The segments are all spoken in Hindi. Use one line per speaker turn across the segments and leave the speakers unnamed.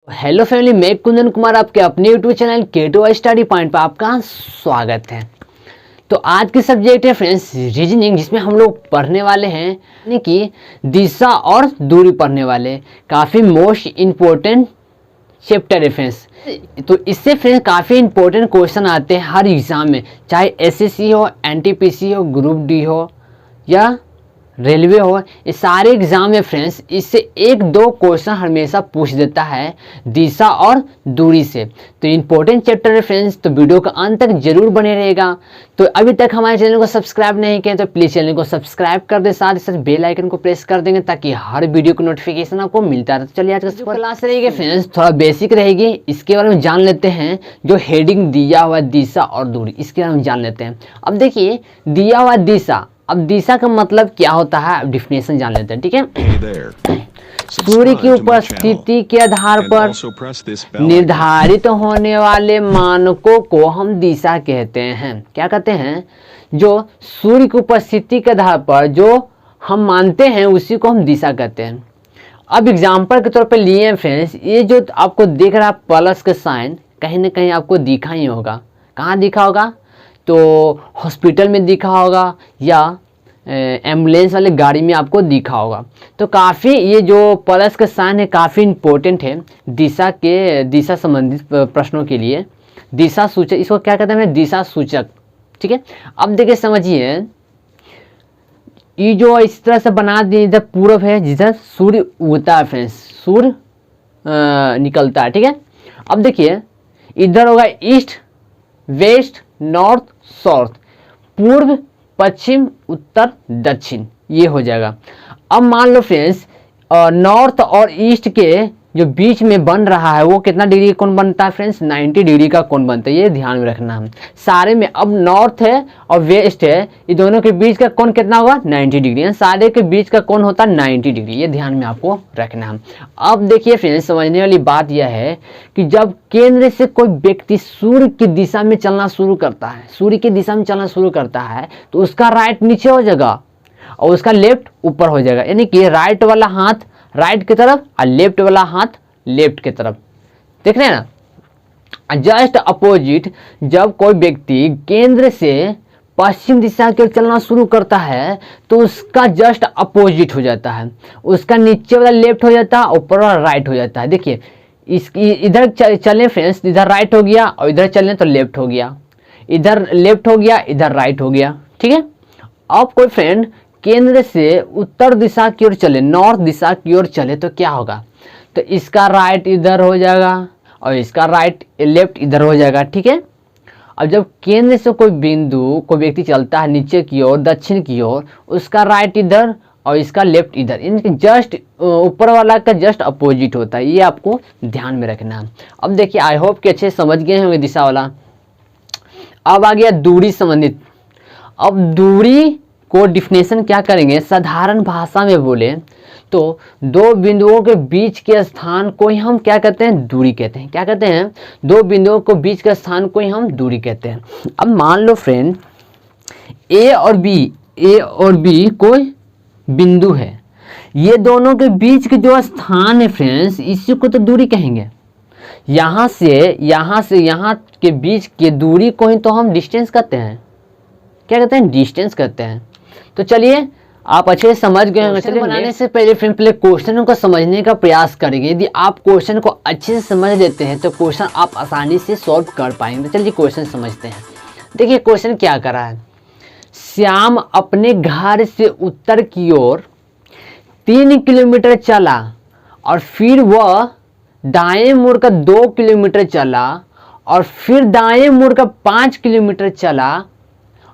हेलो फैमिली, मैं कुंदन कुमार आपके अपने YouTube channel K2 study point पर आपका स्वागत है। तो आज की सब्जेक्ट है फ्रेंड्स रीजनिंग, जिसमें हम लोग पढ़ने वाले हैं यानी कि दिशा और दूरी पढ़ने वाले। काफ़ी मोस्ट इम्पोर्टेंट चैप्टर है फ्रेंड्स। तो इससे फ्रेंड्स काफ़ी इंपॉर्टेंट क्वेश्चन आते हैं हर एग्ज़ाम में, चाहे एसएससी हो, एनटीपीसी हो, ग्रुप डी हो या रेलवे हो। ये सारे एग्जाम में फ्रेंड्स इससे एक दो क्वेश्चन हमेशा पूछ देता है दिशा और दूरी से। तो इम्पोर्टेंट चैप्टर है फ्रेंड्स, तो वीडियो का अंत तक जरूर बने रहेगा। तो अभी तक हमारे चैनल को सब्सक्राइब नहीं किया तो प्लीज़ चैनल को सब्सक्राइब कर दे, साथ ही साथ बेल आइकन को प्रेस कर देंगे ताकि हर वीडियो का नोटिफिकेशन आपको मिलता रहे। तो चलिए आज का क्लास रहेगी फ्रेंड्स, थोड़ा बेसिक रहेगी, इसके बारे में जान लेते हैं। जो हेडिंग दिया हुआ दिशा और दूरी, इसके बारे में जान लेते हैं। अब देखिए दिया हुआ दिशा, अब दिशा का मतलब क्या होता है, अब डिफिनेशन जान लेते हैं। ठीक है, सूर्य की उपस्थिति के आधार पर निर्धारित होने वाले मानकों को हम दिशा कहते हैं। क्या कहते हैं? जो सूर्य की उपस्थिति के आधार पर जो हम मानते हैं उसी को हम दिशा कहते हैं। अब एग्जाम्पल के तौर पे लिए फ्रेंड्स, ये जो आपको दिख रहा प्लस का साइन कहीं ना कहीं आपको दिखा ही होगा। कहाँ दिखा होगा? तो हॉस्पिटल में दिखा होगा या एम्बुलेंस वाले गाड़ी में आपको दिखा होगा। तो काफ़ी ये जो प्लस का साइन है काफ़ी इम्पोर्टेंट है दिशा संबंधित प्रश्नों के लिए। दिशा सूचक, इसको क्या कहते हैं? दिशा सूचक। ठीक है, अब देखिए समझिए, ये जो इस तरह से बना दिए, इधर पूर्व है जिधर सूर्य उगता है फ्रेंड्स, सूर्य निकलता है। ठीक है, अब देखिए इधर होगा ईस्ट, वेस्ट, नॉर्थ, साउथ, पूर्व, पश्चिम, उत्तर, दक्षिण, ये हो जाएगा। अब मान लो फ्रेंड्स नॉर्थ और ईस्ट के जो बीच में बन रहा है वो कितना डिग्री का कोण बनता है फ्रेंड्स? 90 डिग्री का कोण बनता है। ये ध्यान में रखना है सारे में। अब नॉर्थ है और वेस्ट है, ये दोनों के बीच का कोण कितना होगा? 90 डिग्री। सारे के बीच का कोण होता है 90 डिग्री। ये ध्यान में आपको रखना है। अब देखिए फ्रेंड्स, समझने वाली बात यह है कि जब केंद्र से कोई व्यक्ति सूर्य की दिशा में चलना शुरू करता है, सूर्य की दिशा में चलना शुरू करता है, तो उसका राइट नीचे हो जाएगा और उसका लेफ्ट ऊपर हो जाएगा। यानी कि राइट वाला हाथ राइट की तरफ और लेफ्ट वाला हाथ लेफ्ट की तरफ। देख रहे हैं ना? जस्ट अपोजिट, जब कोई व्यक्ति केंद्र से पश्चिम दिशा की ओर चलना शुरू करता है तो उसका जस्ट अपोजिट हो जाता है। उसका नीचे वाला लेफ्ट हो जाता है, ऊपर वाला राइट हो जाता है। देखिए इधर चलें फ्रेंड्स, इधर राइट हो गया और इधर चलें तो लेफ्ट हो गया, इधर लेफ्ट हो गया, इधर राइट हो गया। ठीक है, अब कोई फ्रेंड केंद्र से उत्तर दिशा की ओर चले, नॉर्थ दिशा की ओर चले तो क्या होगा? तो इसका राइट इधर हो जाएगा और इसका राइट लेफ्ट इधर हो जाएगा। ठीक है, अब जब केंद्र से कोई बिंदु कोई व्यक्ति चलता है नीचे की ओर, दक्षिण की ओर, उसका राइट इधर और इसका लेफ्ट इधर, इनके जस्ट ऊपर वाला का जस्ट अपोजिट होता है। ये आपको ध्यान में रखना है। अब देखिए, आई होप कि अच्छे समझ गए होंगे दिशा वाला। अब आ गया दूरी संबंधित। अब दूरी को डिफिनेशन क्या करेंगे? साधारण भाषा में बोले तो दो बिंदुओं के बीच के स्थान को ही हम क्या कहते हैं? दूरी कहते हैं। क्या कहते हैं? दो बिंदुओं के बीच के स्थान को ही हम दूरी कहते हैं। अब मान लो फ्रेंड ए और बी कोई बिंदु है, ये दोनों के बीच के जो स्थान है फ्रेंड्स, इसी को तो दूरी कहेंगे। यहाँ से यहाँ के बीच के दूरी को ही तो हम डिस्टेंस कहते हैं। क्या कहते हैं? डिस्टेंस कहते हैं। तो चलिए आप अच्छे से समझ गए होंगे। चलिए बनाने से पहले क्वेश्चन को समझने का प्रयास करेंगे। यदि आप क्वेश्चन को अच्छे से समझ लेते हैं तो क्वेश्चन आप आसानी से सॉल्व कर पाएंगे। तो चलिए क्वेश्चन समझते हैं। देखिए क्वेश्चन क्या कर रहा है। श्याम अपने घर से उत्तर की ओर 3 किलोमीटर चला और फिर वह दाएं मुड़कर 2 किलोमीटर चला और फिर दाएं मुड़कर 5 किलोमीटर चला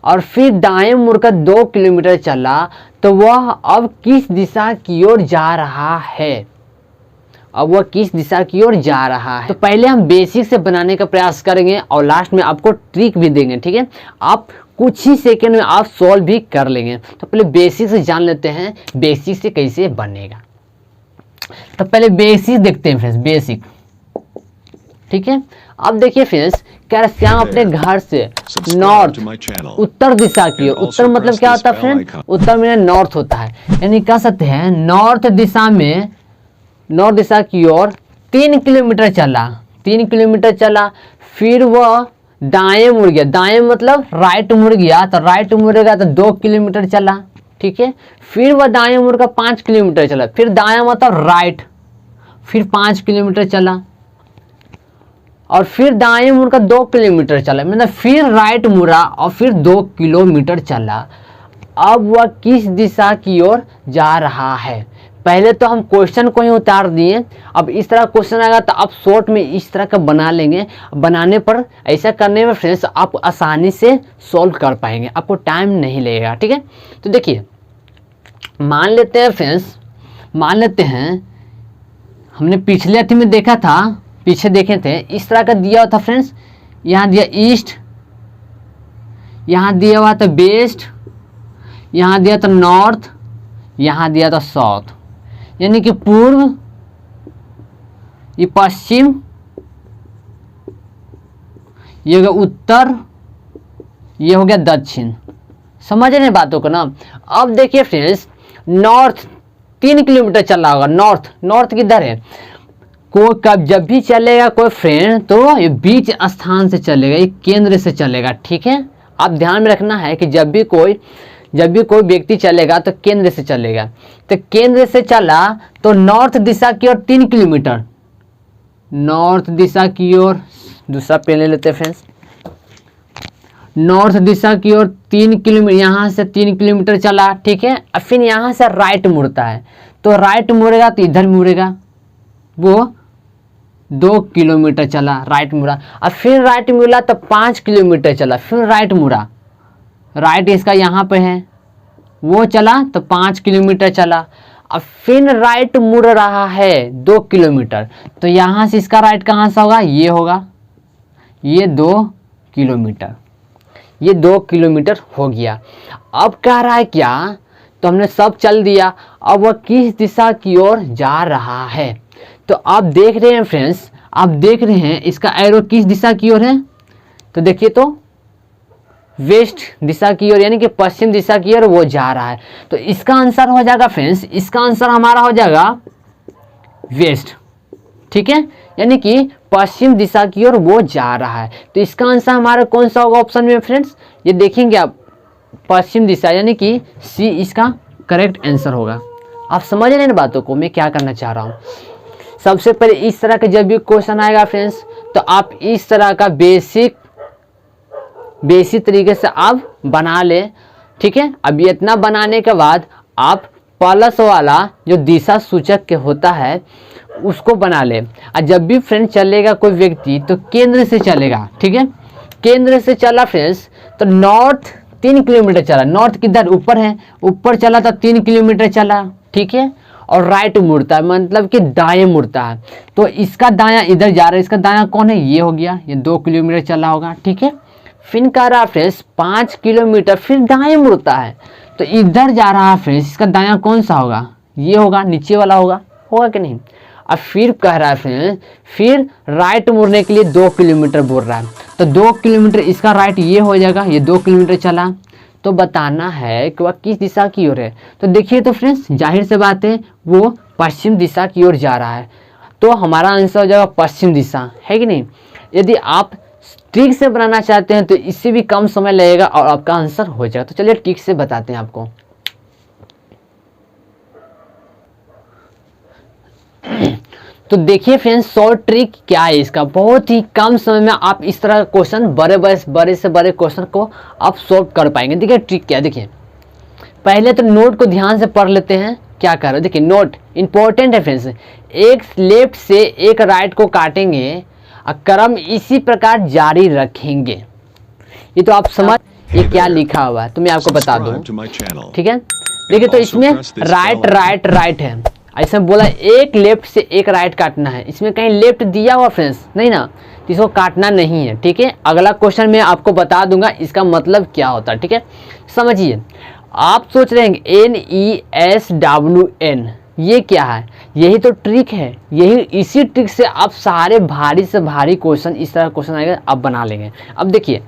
और फिर दाएं मुड़कर 2 किलोमीटर चला, तो वह अब किस दिशा की ओर जा रहा है? अब वह किस दिशा की ओर जा रहा है? तो पहले हम बेसिक से बनाने का प्रयास करेंगे और लास्ट में आपको ट्रिक भी देंगे। ठीक है, आप कुछ ही सेकंड में आप सॉल्व भी कर लेंगे। तो पहले बेसिक से जान लेते हैं, बेसिक से कैसे बनेगा। तो पहले बेसिक देखते हैं फ्रेंड्स, बेसिक। ठीक है, अब देखिए फ्रेंड्स, क्या श्याम अपने घर से नॉर्थ उत्तर दिशा की ओर, उत्तर मतलब क्या होता है फ्रेंड? उत्तर में नॉर्थ होता है, यानी कह सकते हैं नॉर्थ दिशा की ओर 3 किलोमीटर चला, 3 किलोमीटर चला, फिर वह दाएं मुड़ गया, दाएं मतलब राइट मुड़ गया, तो राइट मुड़ेगा तो 2 किलोमीटर चला, ठीक है। फिर वह दाएं मुड़ कर 5 किलोमीटर चला, फिर दायां मतलब राइट, फिर 5 किलोमीटर चला, और फिर दाएं मुड़कर 2 किलोमीटर चला, मतलब फिर राइट मुड़ा और फिर 2 किलोमीटर चला। अब वह किस दिशा की ओर जा रहा है? पहले तो हम क्वेश्चन को ही उतार दिए, अब इस तरह क्वेश्चन आएगा तो आप शॉर्ट में इस तरह का बना लेंगे। बनाने पर ऐसा करने में फ्रेंड्स आप आसानी से सॉल्व कर पाएंगे, आपको टाइम नहीं लगेगा, ठीक है। तो देखिए, मान लेते हैं फ्रेंड्स, मान लेते हैं हमने पिछले अथी में देखा था, पीछे देखे थे, इस तरह का दिया हुआ था फ्रेंड्स। यहाँ दिया ईस्ट, यहाँ दिया हुआ था वेस्ट, यहाँ दिया था नॉर्थ, यहाँ दिया था साउथ, यानी कि पूर्व, ये पश्चिम, ये हो गया उत्तर, ये हो गया दक्षिण। समझ रहे हैं बातों को ना। अब देखिए फ्रेंड्स, नॉर्थ 3 किलोमीटर चल रहा होगा, नॉर्थ, नॉर्थ किधर है? कोई कब जब भी चलेगा कोई फ्रेंड तो ये बीच स्थान से चलेगा, ये केंद्र से चलेगा, ठीक है। आप ध्यान में रखना है कि जब भी कोई व्यक्ति चलेगा तो केंद्र से चलेगा। तो केंद्र से चला तो नॉर्थ दिशा की ओर 3 किलोमीटर, नॉर्थ दिशा की ओर, दूसरा पेन ले लेते हैं फ्रेंड्स, नॉर्थ दिशा की ओर 3 किलोमीटर, यहाँ से 3 किलोमीटर चला, ठीक है। और फिर यहाँ से राइट मुड़ता है, तो राइट मुड़ेगा तो इधर मुड़ेगा, वो 2 किलोमीटर चला, राइट मुड़ा, और फिर राइट मुड़ा तो 5 किलोमीटर चला, फिर राइट मुड़ा, राइट इसका यहाँ पे है, वो चला तो 5 किलोमीटर चला, अब फिर राइट मुड़ रहा है 2 किलोमीटर, तो यहाँ से इसका राइट कहाँ से होगा? ये होगा, ये 2 किलोमीटर, ये 2 किलोमीटर हो गया। अब कह रहा है क्या? तो हमने सब चल दिया, अब वह किस दिशा की ओर जा रहा है? तो आप देख रहे हैं फ्रेंड्स, आप देख रहे हैं इसका एरो किस दिशा की ओर है? तो देखिए तो वेस्ट दिशा की ओर, यानी कि पश्चिम दिशा की ओर वो जा रहा है। तो इसका आंसर हो जाएगा फ्रेंड्स, इसका आंसर हमारा हो जाएगा वेस्ट, ठीक है, यानी कि पश्चिम दिशा की ओर वो जा रहा है। तो इसका आंसर हमारा कौन सा होगा ऑप्शन में फ्रेंड्स? ये देखेंगे आप, पश्चिम दिशा, यानी कि सी इसका करेक्ट आंसर होगा। आप समझ रहे हैं ना बातों को, मैं क्या करना चाह रहा हूँ। सबसे पहले इस तरह का जब भी क्वेश्चन आएगा फ्रेंड्स, तो आप इस तरह का बेसिक तरीके से आप बना ले, ठीक है। अब इतना बनाने के बाद आप प्लस वाला जो दिशा सूचक के होता है उसको बना ले। और जब भी फ्रेंड चलेगा कोई व्यक्ति तो केंद्र से चलेगा, ठीक है। केंद्र से चला फ्रेंड्स तो नॉर्थ 3 किलोमीटर चला, नॉर्थ किधर? ऊपर है, ऊपर चला तो 3 किलोमीटर चला, ठीक है। और राइट मुड़ता है, मतलब कि दाएं मुड़ता है, तो इसका दायां इधर जा रहा है, इसका दायां कौन है? ये हो गया, ये 2 किलोमीटर चला होगा, ठीक है। फिर कह रहा है फ्रेंड्स 5 किलोमीटर फिर दाएं मुड़ता है, तो इधर जा रहा है फ्रेंड्स, इसका दायां कौन सा होगा? ये होगा, नीचे वाला होगा कि नहीं? अब फिर कह रहा है फ्रेंड्स, फिर राइट मुड़ने के लिए 2 किलोमीटर बोल रहा है, तो 2 किलोमीटर इसका राइट ये हो जाएगा, ये 2 किलोमीटर चला। तो बताना है कि वह किस दिशा की ओर है। तो देखिए तो फ्रेंड्स, जाहिर से बात है वो पश्चिम दिशा की ओर जा रहा है, तो हमारा आंसर हो जाएगा पश्चिम दिशा, है कि नहीं। यदि आप ट्रिक से बनाना चाहते हैं तो इससे भी कम समय लगेगा और आपका आंसर हो जाएगा। तो चलिए ट्रिक से बताते हैं आपको। तो देखिए फ्रेंड्स, शॉर्ट ट्रिक क्या है इसका, बहुत ही कम समय में आप इस तरह का क्वेश्चन, बड़े से बड़े क्वेश्चन को आप सॉल्व कर पाएंगे। देखिए ट्रिक क्या है, देखिए पहले तो नोट को ध्यान से पढ़ लेते हैं क्या कर रहे हो। देखिए नोट इंपॉर्टेंट है फ्रेंड्स, एक लेफ्ट से एक राइट को काटेंगे, क्रम इसी प्रकार जारी रखेंगे। ये तो आप समझ, ये क्या लिखा हुआ है तो मैं आपको बता दूं, ठीक है। देखिए तो इसमें राइट राइट राइट है, ऐसा बोला एक लेफ्ट से एक राइट काटना है, इसमें कहीं लेफ्ट दिया हुआ फ्रेंड्स नहीं ना, तो इसको काटना नहीं है, ठीक है। अगला क्वेश्चन में आपको बता दूंगा इसका मतलब क्या होता है, ठीक है। समझिए, आप सोच रहे हैं NESWN ये क्या है, यही तो ट्रिक है, यही इसी ट्रिक से आप सारे भारी से भारी क्वेश्चन, इस तरह क्वेश्चन आएगा आप बना लेंगे। अब देखिए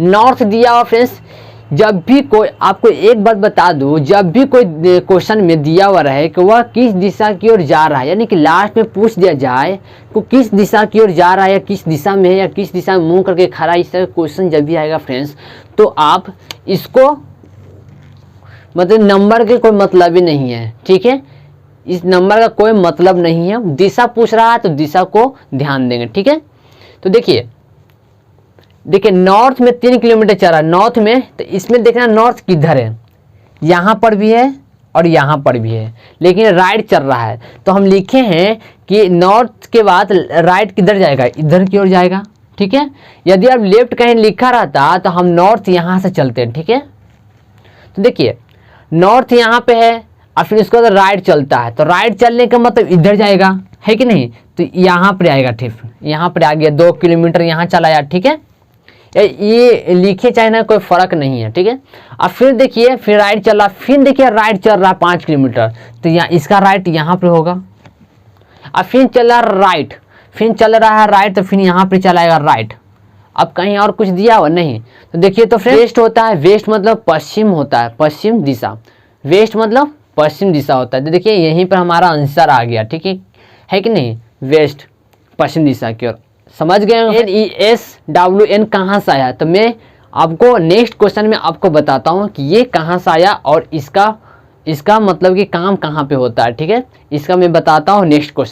नॉर्थ दिया हुआ फ्रेंड्स, जब भी कोई, आपको एक बात बता दूं, जब भी कोई क्वेश्चन में दिया हुआ रहे कि वह किस दिशा की ओर जा रहा है, यानी कि लास्ट में पूछ दिया जाए कि किस दिशा की ओर जा रहा है या किस दिशा में है या किस दिशा में मुंह करके खड़ा है, इस तरह का क्वेश्चन जब भी आएगा फ्रेंड्स, तो आप इसको मतलब नंबर के कोई मतलब ही नहीं है, ठीक है। इस नंबर का कोई मतलब नहीं है, दिशा पूछ रहा है तो दिशा को ध्यान देंगे, ठीक है। तो देखिए नॉर्थ में 3 किलोमीटर चल रहा है, नॉर्थ में, तो इसमें देखना नॉर्थ किधर है, यहाँ पर भी है और यहाँ पर भी है, लेकिन राइट चल रहा है। तो हम लिखे हैं कि नॉर्थ के बाद राइट किधर जाएगा, इधर की ओर जाएगा, ठीक है। यदि अब लेफ्ट कहीं लिखा रहता तो हम नॉर्थ यहाँ से चलते हैं, ठीक है। तो देखिए नॉर्थ यहाँ पे है और फिर उसके बाद राइट चलता है, तो राइट चलने का मतलब इधर जाएगा, है कि नहीं। तो यहाँ पर आएगा, ठीक, यहाँ पर आ गया, 2 किलोमीटर यहाँ चला आया, ठीक है। ये लिखे चाहे ना, कोई फर्क नहीं है, ठीक है। अब फिर देखिए फिर राइट चल रहा, फिर देखिए राइट चल रहा 5 किलोमीटर, तो यहाँ इसका राइट यहाँ पे होगा। अब फिर चल रहा राइट, फिर चल रहा है राइट, तो फिर यहाँ पे चलाएगा राइट। अब कहीं और कुछ दिया हुआ नहीं, तो देखिए तो वेस्ट होता है, वेस्ट मतलब पश्चिम होता है, पश्चिम दिशा, वेस्ट मतलब पश्चिम दिशा होता है। तो देखिए यहीं पर हमारा आंसर आ गया, ठीक है कि नहीं, वेस्ट पश्चिम दिशा की ओर। समझ गए NESWN कहाँ से आया, तो मैं आपको नेक्स्ट क्वेश्चन में आपको बताता हूँ कि ये कहाँ से आया और इसका मतलब कि काम कहाँ पे होता है, ठीक है। इसका मैं बताता हूँ नेक्स्ट क्वेश्चन।